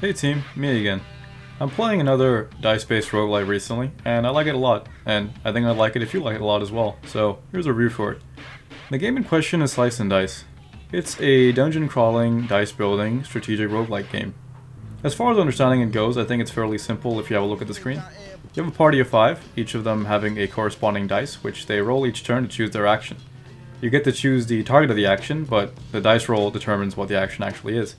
Hey team, me again. I'm playing another dice-based roguelite recently, and I like it a lot, and I think I'd like it if you like it a lot as well, so here's a review for it. The game in question is Slice and Dice. It's a dungeon-crawling, dice-building, strategic roguelike game. As far as understanding it goes, I think it's fairly simple if you have a look at the screen. You have a party of 5, each of them having a corresponding dice, which they roll each turn to choose their action. You get to choose the target of the action, but the dice roll determines what the action actually is.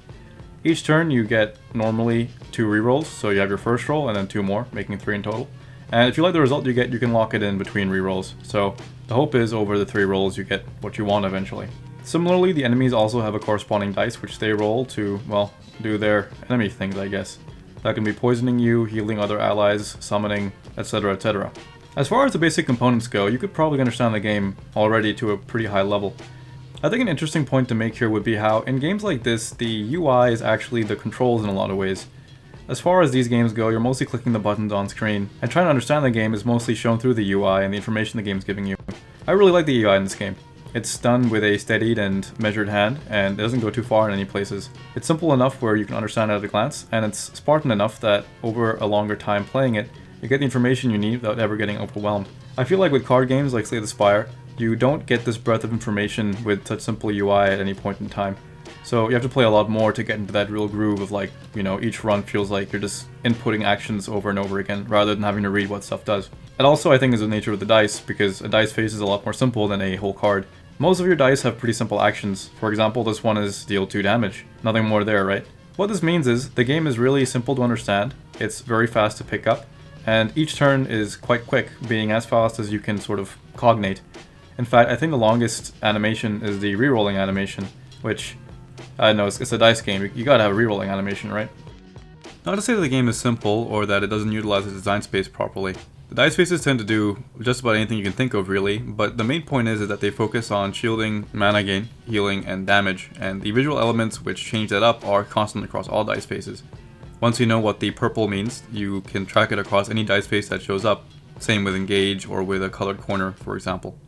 Each turn you get normally 2 rerolls, so you have your first roll and then 2 more, making 3 in total. And if you like the result you get, you can lock it in between rerolls. So the hope is over the 3 rolls you get what you want eventually. Similarly, the enemies also have a corresponding dice which they roll to, well, do their enemy things, I guess. That can be poisoning you, healing other allies, summoning, etc, etc. As far as the basic components go, you could probably understand the game already to a pretty high level. I think an interesting point to make here would be how, in games like this, the UI is actually the controls in a lot of ways. As far as these games go, you're mostly clicking the buttons on screen, and trying to understand the game is mostly shown through the UI and the information the game's giving you. I really like the UI in this game. It's done with a steadied and measured hand, and it doesn't go too far in any places. It's simple enough where you can understand it at a glance, and it's Spartan enough that over a longer time playing it, you get the information you need without ever getting overwhelmed. I feel like with card games like Slay the Spire, you don't get this breadth of information with such simple UI at any point in time. So you have to play a lot more to get into that real groove of like, each run feels like you're just inputting actions over and over again, rather than having to read what stuff does. And also I think is the nature of the dice, because a dice face is a lot more simple than a whole card. Most of your dice have pretty simple actions. For example, this one is deal 2 damage. Nothing more there, right? What this means is, the game is really simple to understand, it's very fast to pick up, and each turn is quite quick, being as fast as you can sort of cognate. In fact, I think the longest animation is the rerolling animation, which, I don't know, it's a dice game, you gotta have a rerolling animation, right? Not to say that the game is simple, or that it doesn't utilize its design space properly. The dice faces tend to do just about anything you can think of, really, but the main point is that they focus on shielding, mana gain, healing, and damage, and the visual elements which change that up are constant across all dice faces. Once you know what the purple means, you can track it across any dice face that shows up, same with engage or with a colored corner, for example.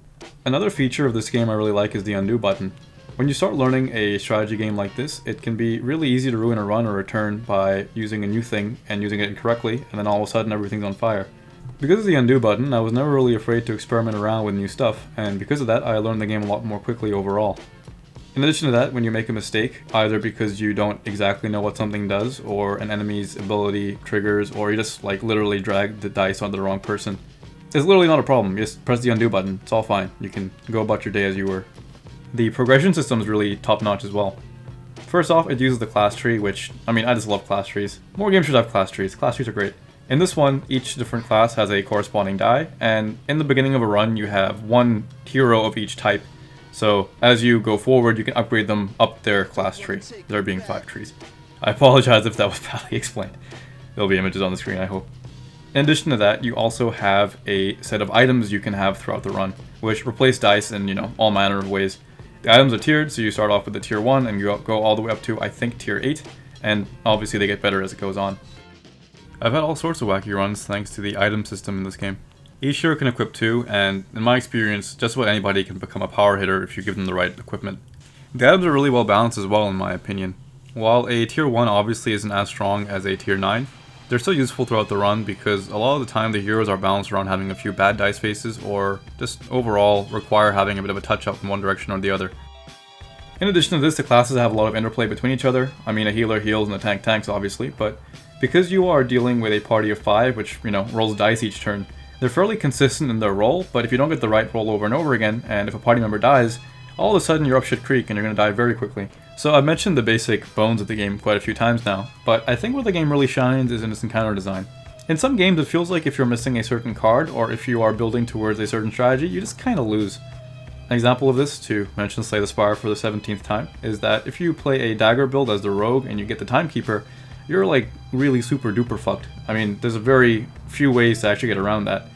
Another feature of this game I really like is the undo button. When you start learning a strategy game like this, it can be really easy to ruin a run or a turn by using a new thing and using it incorrectly, and then all of a sudden everything's on fire. Because of the undo button, I was never really afraid to experiment around with new stuff, and because of that I learned the game a lot more quickly overall. In addition to that, when you make a mistake, either because you don't exactly know what something does, or an enemy's ability triggers, or you just like literally drag the dice onto the wrong person, it's literally not a problem. You just press the undo button, it's all fine. You can go about your day as you were. The progression system is really top-notch as well. First off, it uses the class tree, which, I just love class trees. More games should have class trees. Class trees are great. In this one, each different class has a corresponding die, and in the beginning of a run you have one hero of each type. So as you go forward, you can upgrade them up their class tree, there being 5 trees. I apologize if that was badly explained. There'll be images on the screen, I hope. In addition to that, you also have a set of items you can have throughout the run, which replace dice in, all manner of ways. The items are tiered, so you start off with the tier 1 and you go all the way up to, I think, tier 8, and obviously they get better as it goes on. I've had all sorts of wacky runs thanks to the item system in this game. Each hero can equip 2, and in my experience, just about anybody can become a power hitter if you give them the right equipment. The items are really well balanced as well in my opinion. While a tier 1 obviously isn't as strong as a tier 9, they're still useful throughout the run because a lot of the time the heroes are balanced around having a few bad dice faces or just overall require having a bit of a touch up in one direction or the other. In addition to this, the classes have a lot of interplay between each other. A healer heals and a tank tanks obviously, but because you are dealing with a party of 5 which, rolls dice each turn, they're fairly consistent in their role, but if you don't get the right roll over and over again, and if a party member dies, all of a sudden you're up shit creek and you're going to die very quickly. So I've mentioned the basic bones of the game quite a few times now, but I think where the game really shines is in its encounter design. In some games it feels like if you're missing a certain card, or if you are building towards a certain strategy, you just kinda lose. An example of this, to mention Slay the Spire for the 17th time, is that if you play a dagger build as the rogue and you get the timekeeper, you're like really super duper fucked. There's a very few ways to actually get around that.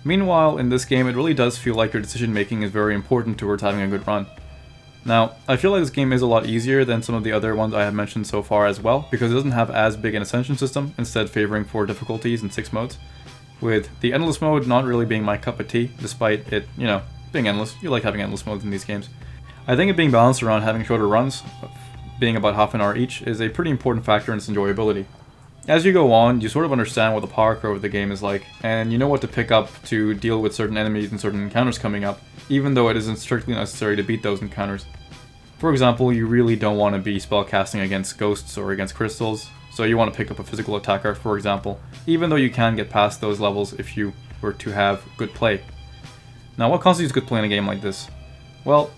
Meanwhile, in this game it really does feel like your decision making is very important towards having a good run. Now, I feel like this game is a lot easier than some of the other ones I have mentioned so far as well, because it doesn't have as big an ascension system, instead favoring 4 difficulties and 6 modes. With the endless mode not really being my cup of tea, despite it, being endless. You like having endless modes in these games. I think it being balanced around having shorter runs being about half an hour each, is a pretty important factor in its enjoyability. As you go on, you sort of understand what the power curve of the game is like, and you know what to pick up to deal with certain enemies and certain encounters coming up, even though it isn't strictly necessary to beat those encounters. For example, you really don't want to be spellcasting against ghosts or against crystals, so you want to pick up a physical attacker, for example, even though you can get past those levels if you were to have good play. Now, what constitutes good play in a game like this? Well,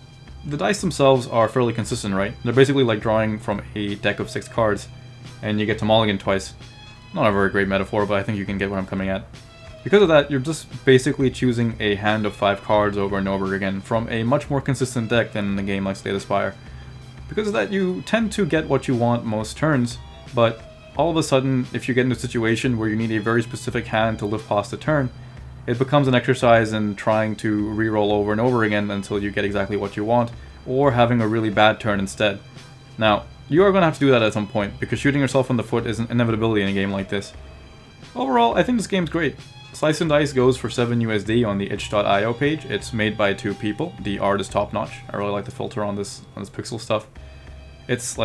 the dice themselves are fairly consistent, right? They're basically like drawing from a deck of 6 cards, and you get to mulligan twice. Not a very great metaphor, but I think you can get where I'm coming at. Because of that, you're just basically choosing a hand of 5 cards over and over again from a much more consistent deck than in a game like Slay the Spire. Because of that, you tend to get what you want most turns, but all of a sudden, if you get into a situation where you need a very specific hand to live past the turn, it becomes an exercise in trying to re-roll over and over again until you get exactly what you want, or having a really bad turn instead. Now, you are going to have to do that at some point, because shooting yourself in the foot is an inevitability in a game like this. Overall, I think this game's great. Slice and Dice goes for 7 USD on the itch.io page. It's made by 2 people. The art is top notch. I really like the filter on this pixel stuff. It's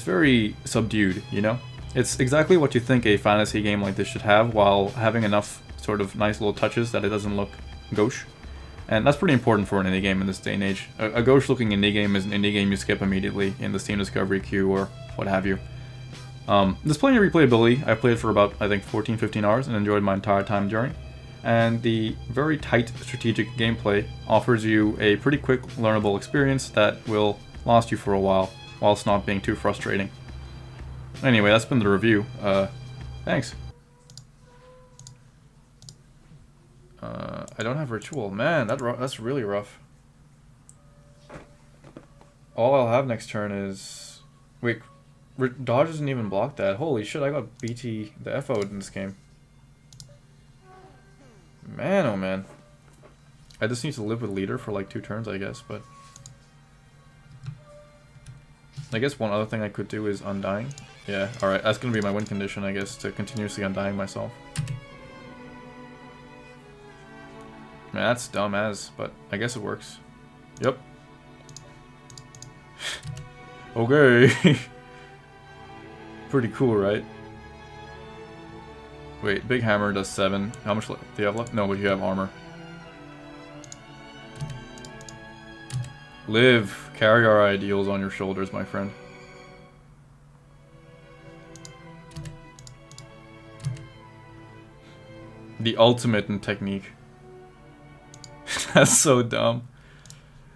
very subdued, you know? It's exactly what you think a fantasy game like this should have, while having enough sort of nice little touches that it doesn't look gauche. And that's pretty important for an indie game in this day and age. A gauche looking indie game is an indie game you skip immediately in the Steam Discovery queue or what have you. There's plenty of replayability. I played for about, I think, 14-15 hours and enjoyed my entire time during. And the very tight strategic gameplay offers you a pretty quick learnable experience that will last you for a while, whilst not being too frustrating. Anyway, that's been the review. Thanks. I don't have Ritual. Man, that's really rough. All I'll have next turn is... Wait, Dodge doesn't even block that. Holy shit, I got BT the F out in this game. Man, oh man. I just need to live with Leader for like 2 turns, I guess, but... I guess one other thing I could do is Undying. Yeah, alright, that's gonna be my win condition, I guess, to continuously Undying myself. Man, that's dumb as, but I guess it works. Yep. Okay. Pretty cool, right? Wait, Big Hammer does 7. How much do you have left? No, but you have armor. Live. Carry our ideals on your shoulders, my friend. The ultimate in technique. That's so dumb.